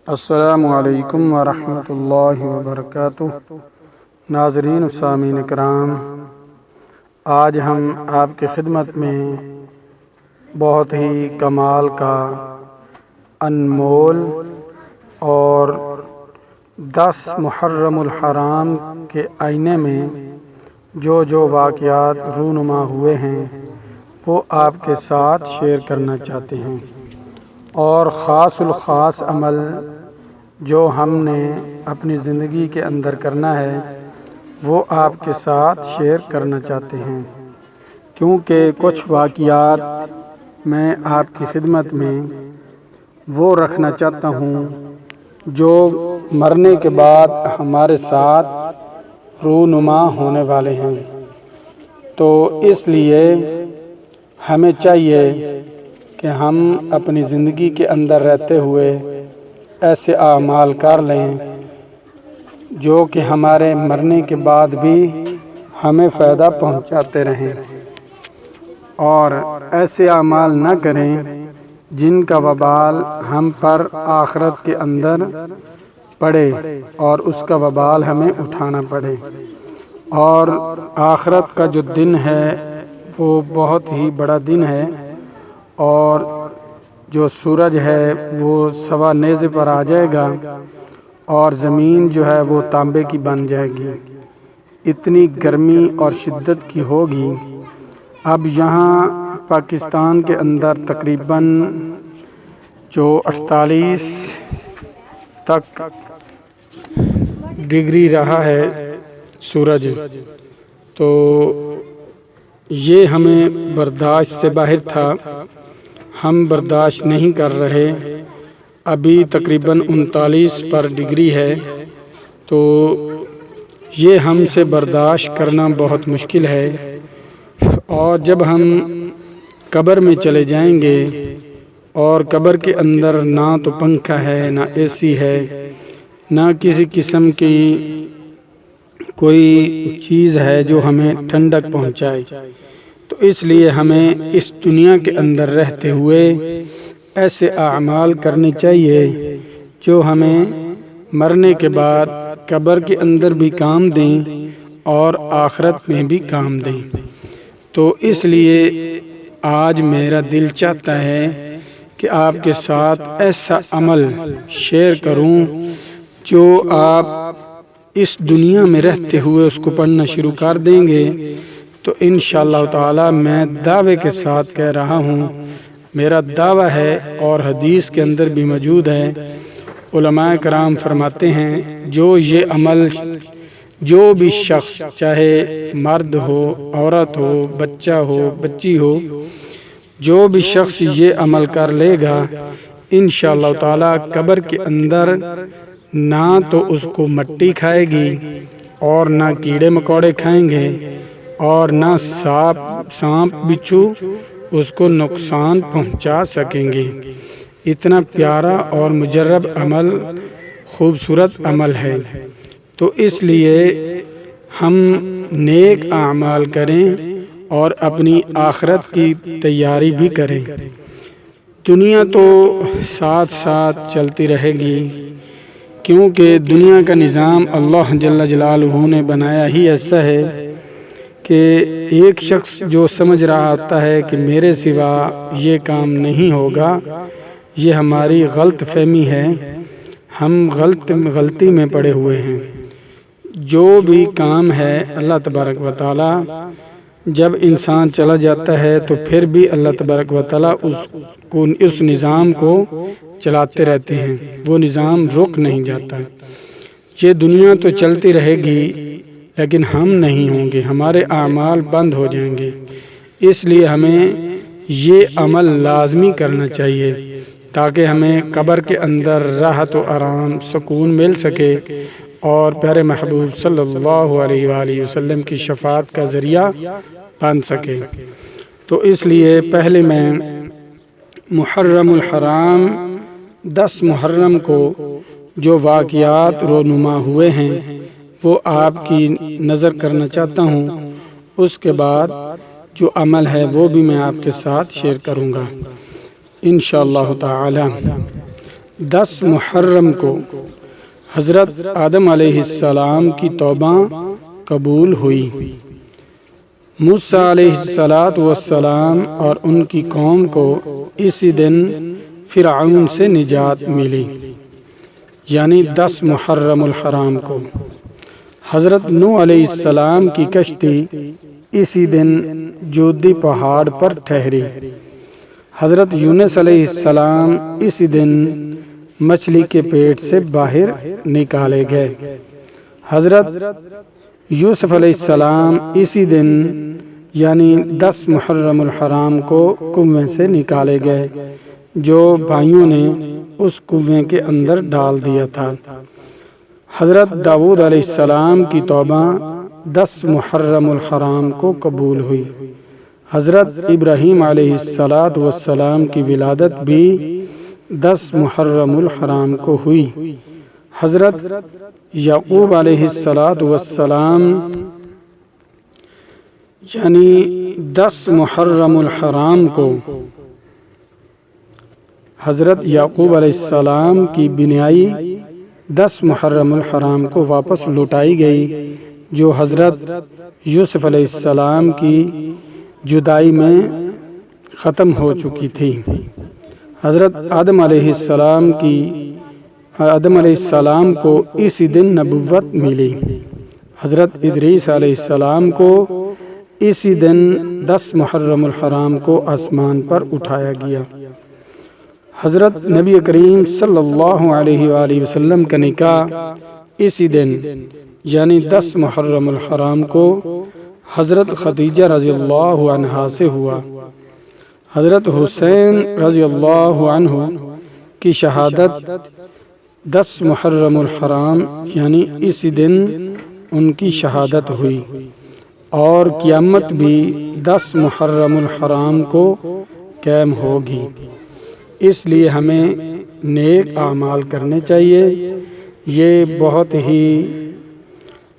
السلام علیکم ورحمۃ اللہ وبرکاتہ۔ ناظرین و سامعین کرام، آج ہم آپ کی خدمت میں بہت ہی کمال کا انمول اور 10 محرم الحرام کے آئینے میں جو واقعات رونما ہوئے ہیں وہ آپ کے ساتھ شیئر کرنا چاہتے ہیں، اور خاص الخاص عمل جو ہم نے اپنی زندگی کے اندر کرنا ہے وہ آپ کے ساتھ شیئر کرنا چاہتے ہیں، کیونکہ کچھ واقعات میں آپ کی خدمت میں وہ رکھنا چاہتا ہوں جو مرنے کے بعد ہمارے ساتھ رونما ہونے والے ہیں۔ تو اس لیے ہمیں چاہیے کہ ہم اپنی زندگی کے اندر رہتے ہوئے ایسے اعمال کر لیں جو کہ ہمارے مرنے کے بعد بھی ہمیں فائدہ پہنچاتے رہیں، اور ایسے اعمال نہ کریں جن کا وبال ہم پر آخرت کے اندر پڑے اور اس کا وبال ہمیں اٹھانا پڑے۔ اور آخرت کا جو دن ہے وہ بہت ہی بڑا دن ہے، اور جو سورج ہے وہ سوا نیزے پر آ جائے گا اور زمین جو ہے وہ تانبے کی بن جائے گی، اتنی گرمی اور شدت کی ہوگی۔ اب یہاں پاکستان کے اندر تقریباً جو 48 تک ڈگری رہا ہے سورج، تو یہ ہمیں برداشت سے باہر تھا، ہم برداشت نہیں کر رہے۔ ابھی تقریباً 39 پر ڈگری ہے، تو یہ ہم سے برداشت کرنا بہت مشکل ہے۔ اور جب ہم قبر میں چلے جائیں گے اور قبر کے اندر نہ تو پنکھا ہے، نہ اے سی ہے، نہ کسی قسم کی کوئی چیز ہے جو ہمیں ٹھنڈک پہنچائے، تو اس لیے ہمیں اس دنیا کے اندر رہتے ہوئے ایسے اعمال کرنے چاہیے جو ہمیں مرنے کے بعد قبر کے اندر بھی کام دیں اور آخرت میں بھی کام دیں۔ تو اس لیے آج میرا دل چاہتا ہے کہ آپ کے ساتھ ایسا عمل شیئر کروں جو آپ اس دنیا میں رہتے ہوئے اس کو پڑھنا شروع کر دیں گے تو انشاءاللہ تعالی میں دعوے کے ساتھ کہہ رہا ہوں، میرا دعویٰ ہے اور حدیث کے اندر بھی موجود ہے، علماء کرام فرماتے ہیں جو یہ عمل جو بھی شخص، چاہے مرد ہو، عورت ہو، بچہ ہو، بچی ہو، جو بھی شخص یہ عمل کر لے گا انشاءاللہ تعالی قبر کے اندر نہ تو اس کو مٹی کھائے گی اور نہ کیڑے مکوڑے کھائیں گے اور نہ سانپ بچھو اس کو نقصان پہنچا سکیں گے۔ اتنا پیارا اور مجرب عمل، خوبصورت عمل ہے، تو اس لیے ہم نیک اعمال کریں اور اپنی آخرت کی تیاری بھی کریں۔ دنیا تو ساتھ ساتھ چلتی رہے گی، کیونکہ دنیا کا نظام اللہ جل جلالہ نے بنایا ہی ایسا ہے کہ ایک شخص جو سمجھ رہا ہوتا ہے کہ میرے سوا یہ کام نہیں ہوگا، یہ ہماری غلط فہمی ہے، ہم غلطی میں پڑے ہوئے ہیں۔ جو بھی کام ہے اللہ تبارک و تعالی جب انسان چلا جاتا ہے تو پھر بھی اللہ تبارک و تعالی اس نظام کو چلاتے رہتے ہیں، وہ نظام رک نہیں جاتا۔ یہ دنیا تو چلتی رہے گی لیکن ہم نہیں ہوں گے، ہمارے اعمال بند ہو جائیں گے۔ اس لیے ہمیں یہ عمل لازمی کرنا چاہیے تاکہ ہمیں قبر کے اندر راحت و آرام، سکون مل سکے اور پیارے محبوب صلی اللہ علیہ وآلہ وسلم کی شفاعت کا ذریعہ بن سکے۔ تو اس لیے پہلے میں محرم الحرام 10 محرم کو جو واقعات رونما ہوئے ہیں وہ آپ کی نظر کرنا چاہتا ہوں، اس کے بعد جو عمل ہے وہ بھی میں آپ کے ساتھ شیئر کروں گا انشاءاللہ تعالی۔ 10 محرم کو حضرت آدم علیہ السلام کی توبہ قبول ہوئی۔ موسیٰ علیہ السلام اور ان کی قوم کو اسی دن فرعون سے نجات ملی، یعنی 10 محرم الحرام کو۔ حضرت نوح علیہ السلام کی کشتی اسی دن جودی پہاڑ پر ٹھہری۔ حضرت یونس علیہ السلام اسی دن مچھلی کے پیٹ سے باہر نکالے گئے۔ حضرت یوسف علیہ السلام اسی دن یعنی 10 محرم الحرام کو کنویں سے نکالے گئے جو بھائیوں نے اس کنویں کے اندر ڈال دیا تھا۔ حضرت داؤد علیہ السلام کی توبہ 10 محرم الحرام کو قبول ہوئی۔ حضرت ابراہیم علیہ السلام کی ولادت بھی 10 محرم الحرام کو ہوئی۔ حضرت یعقوب علیہ السلام یعنی 10 محرم الحرام کو حضرت یعقوب علیہ السلام کی بینائی 10 محرم الحرام کو واپس لوٹائی گئی جو حضرت یوسف علیہ السلام کی جدائی میں ختم ہو چکی تھی۔ حضرت آدم علیہ السلام کو اسی دن نبوت ملی۔ حضرت ادریس علیہ السلام کو اسی دن 10 محرم الحرام کو آسمان پر اٹھایا گیا۔ حضرت نبی کریم صلی اللہ علیہ وآلہ وسلم کا نکاح اسی دن یعنی 10 محرم الحرام کو حضرت خدیجہ رضی اللہ عنہا سے ہوا۔ حضرت حسین رضی اللہ عنہ کی شہادت 10 محرم الحرام یعنی اسی دن ان کی شہادت ہوئی، اور قیامت بھی 10 محرم الحرام کو قائم ہوگی۔ اس لیے ہمیں نیک اعمال کرنے چاہیے۔ یہ بہت ہی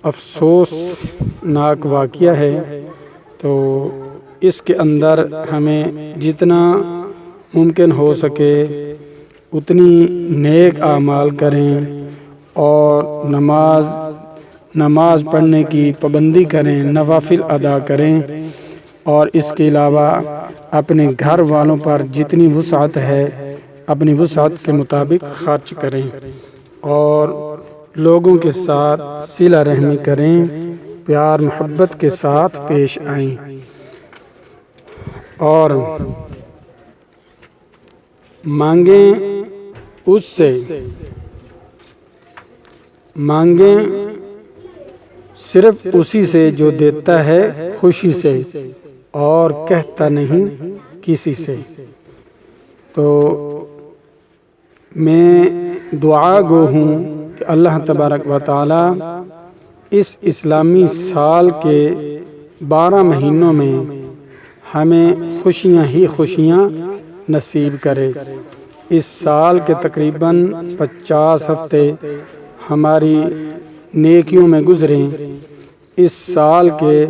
افسوسناک واقعہ ہے، تو اس کے اندر ہمیں جتنا ممکن ہو سکے اتنی نیک اعمال کریں اور نماز پڑھنے کی پابندی کریں، نوافل ادا کریں، اور اس کے علاوہ اپنے گھر والوں پر جتنی وسعت ہے اپنی وسعت کے مطابق خرچ کریں، اور لوگوں کے ساتھ صلہ رحمی کریں، پیار محبت کے ساتھ پیش آئیں، اور مانگیں اس سے، مانگیں صرف اسی سے جو دیتا ہے خوشی سے اور کہتا نہیں کسی سے۔ تو میں دعا گو ہوں کہ اللہ تبارک و تعالی اس اسلامی سال کے 12 مہینوں میں ہمیں خوشیاں ہی خوشیاں نصیب کرے۔ اس سال کے تقریباً 50 ہفتے ہماری نیکیوں میں گزریں۔ اس سال کے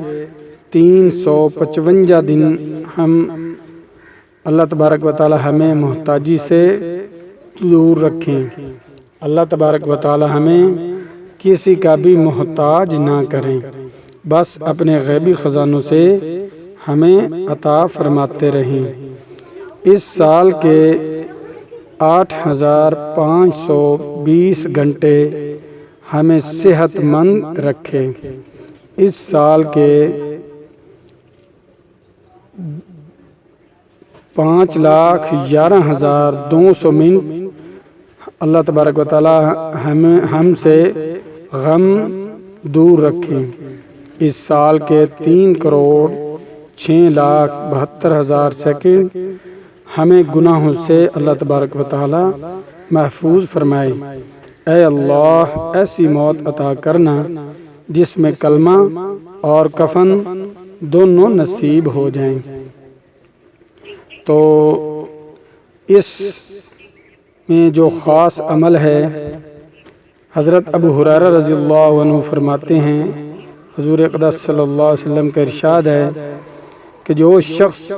355 دن ہم اللہ تبارک و تعالی ہمیں محتاجی سے دور رکھیں۔ اللہ تبارک و تعالی ہمیں کسی کا بھی محتاج نہ کریں، بس اپنے غیبی خزانوں سے ہمیں عطا فرماتے رہیں۔ اس سال کے 8520 گھنٹے ہمیں صحت مند رکھیں۔ اس سال کے 5,11,200 منٹ اللہ تبارک و تعالی ہم سے غم دور رکھیں۔ اس سال کے 3,06,72,000 سیکنڈ ہمیں گناہوں سے اللہ تبارک و تعالی محفوظ فرمائے۔ اے اللہ ایسی موت عطا کرنا جس میں کلمہ اور کفن دونوں نصیب ہو جائیں۔ تو اس میں جو خاص عمل ہے، حضرت ابو ہریرہ رضی اللہ عنہ فرماتے ہیں، حضور اقدس صلی اللہ علیہ وسلم کا ارشاد ہے کہ جو شخص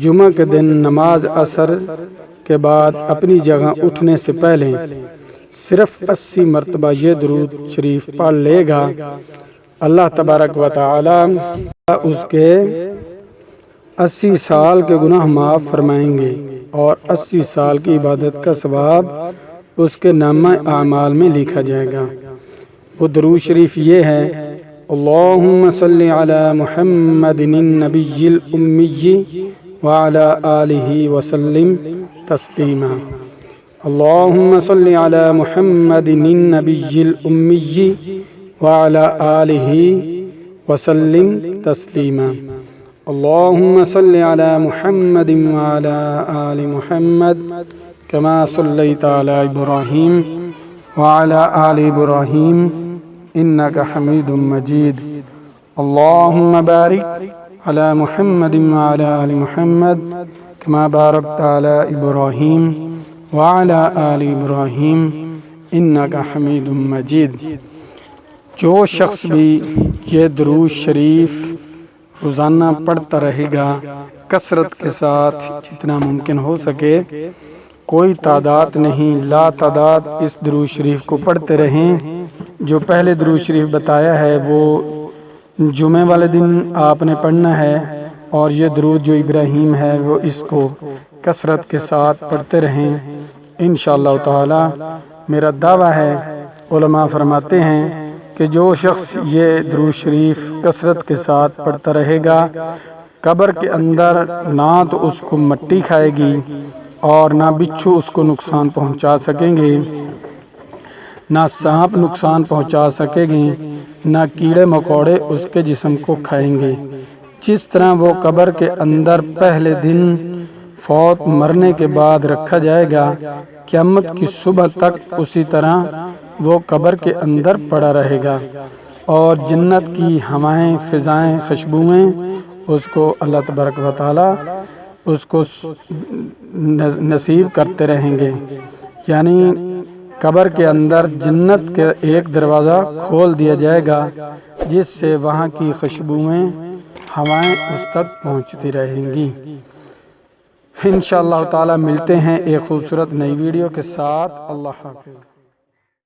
جمعہ کے دن نماز عصر کے بعد اپنی جگہ اٹھنے سے پہلے صرف 80 مرتبہ یہ درود شریف پڑھ لے گا، اللہ تبارک و تعالی اس کے 80 سال کے گناہ معاف فرمائیں گے اور 80 سال کی عبادت کا ثواب اس کے نامہ اعمال میں لکھا جائے گا۔ وہ درود شریف یہ ہے: اللہم صلی علی محمد النبی الامی وعلی آلہ وسلم تسلیما۔ اللہم صلی علی محمد النبی الامی وعلی آلہ وسلم تسلیما۔ اللہم صلی علی محمد وعلی آل محمد کما صلیت علی ابراہیم وعلی آل ابراہیم انک حمید مجید۔ اللہم بارک علی محمد وعلی آل محمد کما بارکت علی ابراہیم وعلی آل ابراہیم انک حمید مجید۔ جو شخص بھی یہ درود شریف روزانہ پڑھتا رہے گا کثرت کے ساتھ جتنا ممکن ہو سکے، کوئی تعداد نہیں، لا تعداد اس درود شریف کو پڑھتے رہیں۔ جو پہلے درود شریف بتایا ہے وہ جمعہ والے دن آپ نے پڑھنا ہے، اور یہ درود جو ابراہیم ہے وہ اس کو کثرت کے ساتھ پڑھتے رہیں انشاءاللہ تعالی۔ میرا دعویٰ ہے، علماء فرماتے ہیں کہ جو شخص یہ درود شریف کثرت کے ساتھ پڑھتا رہے گا، قبر کے اندر نہ تو اس کو مٹی کھائے گی اور نہ بچھو اس کو نقصان پہنچا سکیں گے، نہ سانپ نقصان پہنچا سکے گی، نہ کیڑے مکوڑے اس کے جسم کو کھائیں گے۔ جس طرح وہ قبر کے اندر پہلے دن فوت مرنے کے بعد رکھا جائے گا، قیامت کی صبح تک اسی طرح وہ قبر کے اندر پڑا رہے گا، اور جنت کی ہوائیں، فضائیں، خوشبوئیں اس کو اللہ تبارک و تعالی اس کو نصیب کرتے رہیں گے۔ یعنی قبر کے اندر جنت کے ایک دروازہ کھول دیا جائے گا جس سے وہاں کی خوشبوئیں، ہوائیں اس تک پہنچتی رہیں گی۔ انشاءاللہ تعالی ملتے ہیں ایک خوبصورت نئی ویڈیو کے ساتھ۔ اللہ حافظ۔